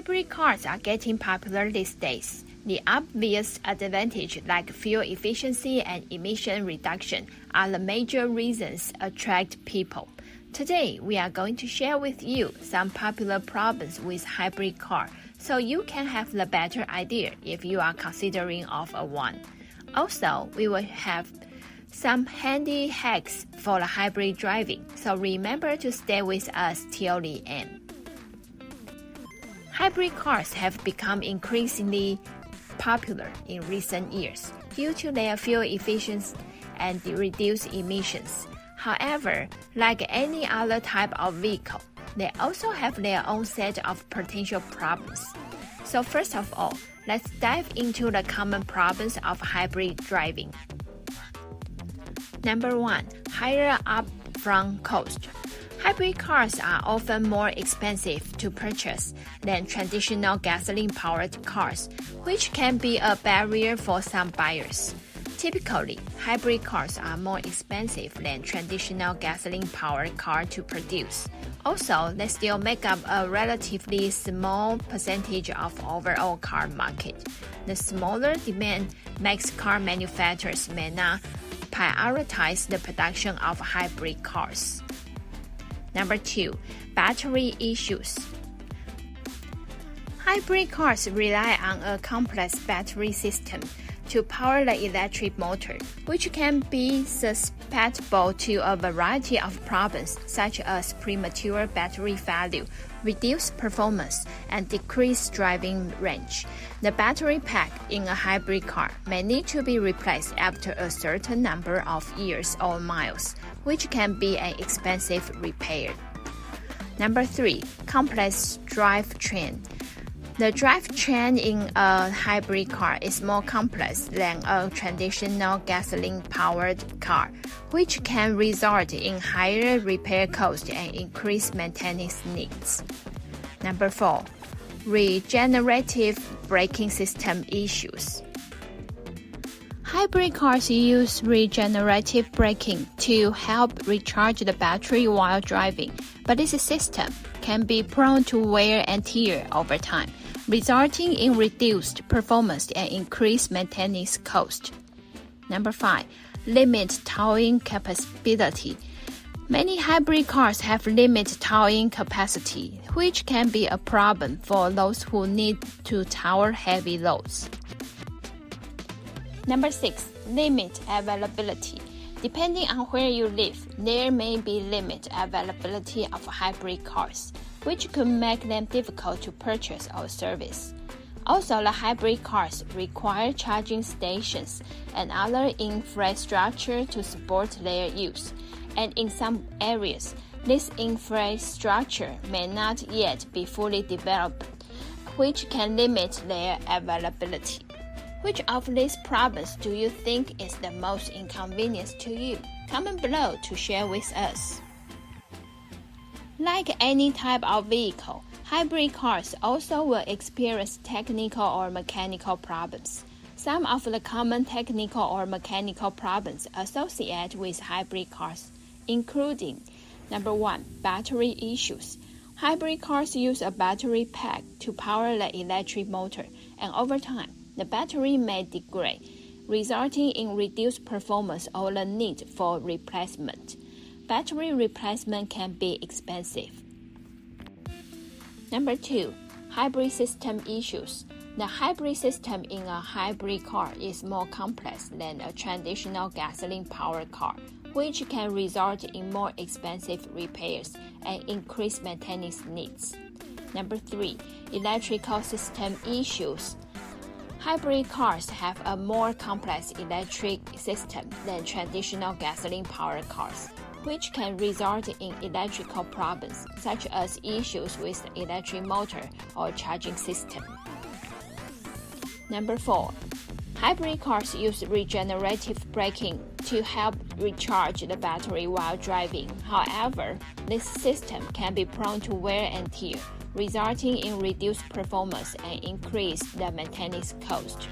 Hybrid cars are getting popular these days. The obvious advantages like fuel efficiency and emission reduction are the major reasons attract people. Today, we are going to share with you some popular problems with hybrid car so you can have the better idea if you are considering of a one. Also, we will have some handy hacks for the hybrid driving, so remember to stay with us till the end. Hybrid cars have become increasingly popular in recent years due to their fuel efficiency and reduced emissions. However, like any other type of vehicle, they also have their own set of potential problems. So first of all, let's dive into the common problems of hybrid driving. Number 1. Higher upfront cost. Hybrid cars are often more expensive to purchase than traditional gasoline-powered cars, which can be a barrier for some buyers. Typically, hybrid cars are more expensive than traditional gasoline-powered cars to produce. Also, they still make up a relatively small percentage of overall car market. The smaller demand makes car manufacturers may not prioritize the production of hybrid cars. Number 2. Battery issues. Hybrid cars rely on a complex battery system to power the electric motor, which can be susceptible to a variety of problems such as premature battery failure, reduced performance, and decreased driving range. The battery pack in a hybrid car may need to be replaced after a certain number of years or miles, which can be an expensive repair. Number 3. Complex drivetrain. The drivetrain in a hybrid car is more complex than a traditional gasoline-powered car, which can result in higher repair costs and increased maintenance needs. Number 4. Regenerative braking system issues. Hybrid cars use regenerative braking to help recharge the battery while driving, but this system can be prone to wear and tear over time, resulting in reduced performance and increased maintenance cost. Number 5. Limit towing capability. Many hybrid cars have limited towing capacity, which can be a problem for those who need to tow heavy loads. Number 6. Limit availability. Depending on where you live, there may be limited availability of hybrid cars, which could make them difficult to purchase or service. Also, the hybrid cars require charging stations and other infrastructure to support their use, and in some areas, this infrastructure may not yet be fully developed, which can limit their availability. Which of these problems do you think is the most inconvenient to you? Comment below to share with us. Like any type of vehicle, hybrid cars also will experience technical or mechanical problems. Some of the common technical or mechanical problems associated with hybrid cars, including Number 1. Battery issues. Hybrid cars use a battery pack to power the electric motor, and over time, the battery may degrade, resulting in reduced performance or the need for replacement. Battery replacement can be expensive. Number 2. Hybrid system issues. The hybrid system in a hybrid car is more complex than a traditional gasoline-powered car, which can result in more expensive repairs and increased maintenance needs. Number 3. Electrical system issues. Hybrid cars have a more complex electric system than traditional gasoline-powered cars, which can result in electrical problems such as issues with the electric motor or charging system. Number 4. Hybrid cars use regenerative braking to help recharge the battery while driving. However, this system can be prone to wear and tear, resulting in reduced performance and increased the maintenance cost.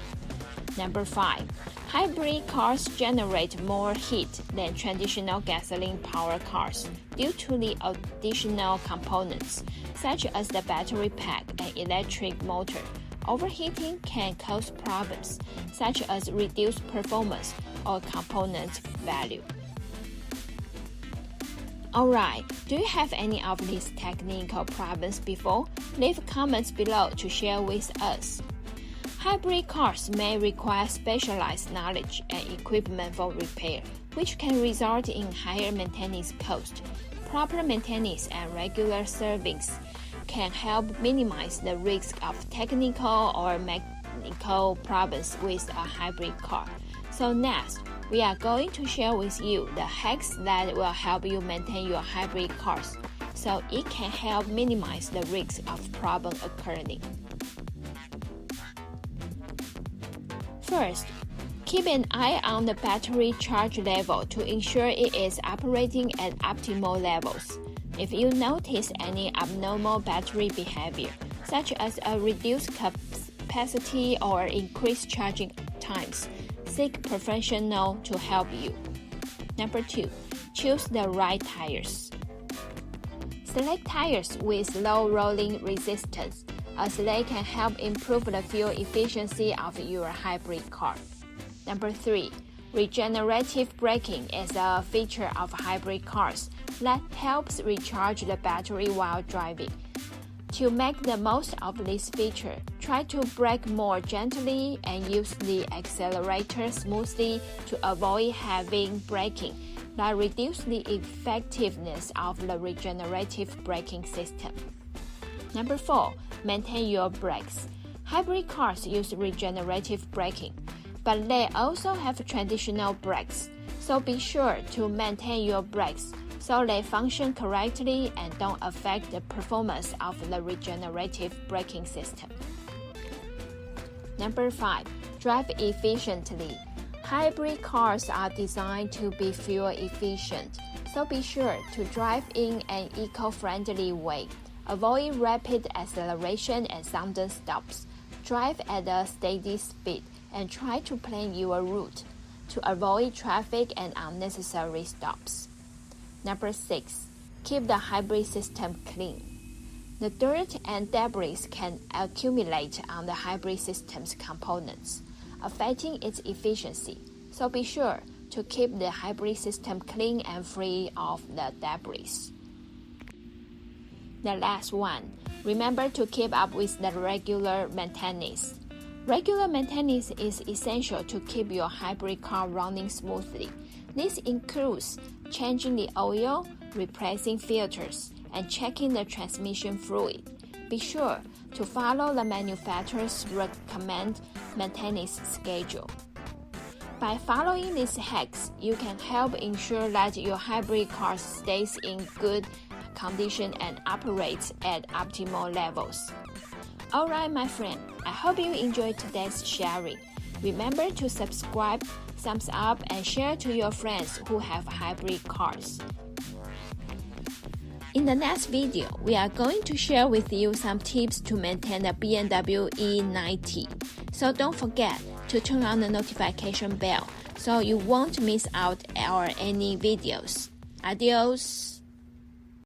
Number 5. Hybrid cars generate more heat than traditional gasoline-powered cars due to the additional components, such as the battery pack and electric motor. Overheating can cause problems, such as reduced performance or component value. Alright, do you have any of these technical problems before? Leave comments below to share with us. Hybrid cars may require specialized knowledge and equipment for repair, which can result in higher maintenance costs. Proper maintenance and regular service can help minimize the risk of technical or mechanical problems with a hybrid car. So next, we are going to share with you the hacks that will help you maintain your hybrid cars, so it can help minimize the risk of problem occurring. First, keep an eye on the battery charge level to ensure it is operating at optimal levels. If you notice any abnormal battery behavior, such as a reduced capacity or increased charging times, seek professional to help you. Number 2, choose the right tires. Select tires with low rolling resistance, as they can help improve the fuel efficiency of your hybrid car. Number 3, regenerative braking is a feature of hybrid cars that helps recharge the battery while driving. To make the most of this feature, try to brake more gently and use the accelerator smoothly to avoid heavy braking that reduces the effectiveness of the regenerative braking system. Number 4, maintain your brakes. Hybrid cars use regenerative braking, but they also have traditional brakes, so be sure to maintain your brakes so they function correctly and don't affect the performance of the regenerative braking system. Number 5, drive efficiently. Hybrid cars are designed to be fuel efficient, so be sure to drive in an eco-friendly way. Avoid rapid acceleration and sudden stops. Drive at a steady speed and try to plan your route to avoid traffic and unnecessary stops. Number 6, keep the hybrid system clean. The dirt and debris can accumulate on the hybrid system's components, affecting its efficiency, so be sure to keep the hybrid system clean and free of the debris. The last one, remember to keep up with the regular maintenance. Regular maintenance is essential to keep your hybrid car running smoothly. This includes changing the oil, replacing filters, and checking the transmission fluid. Be sure to follow the manufacturer's recommended maintenance schedule. By following these hacks, you can help ensure that your hybrid car stays in good condition and operates at optimal levels. Alright, my friend, I hope you enjoyed today's sharing. Remember to subscribe, thumbs up, and share to your friends who have hybrid cars. In the next video, we are going to share with you some tips to maintain the BMW E90. So don't forget to turn on the notification bell so you won't miss out on any videos. Adios!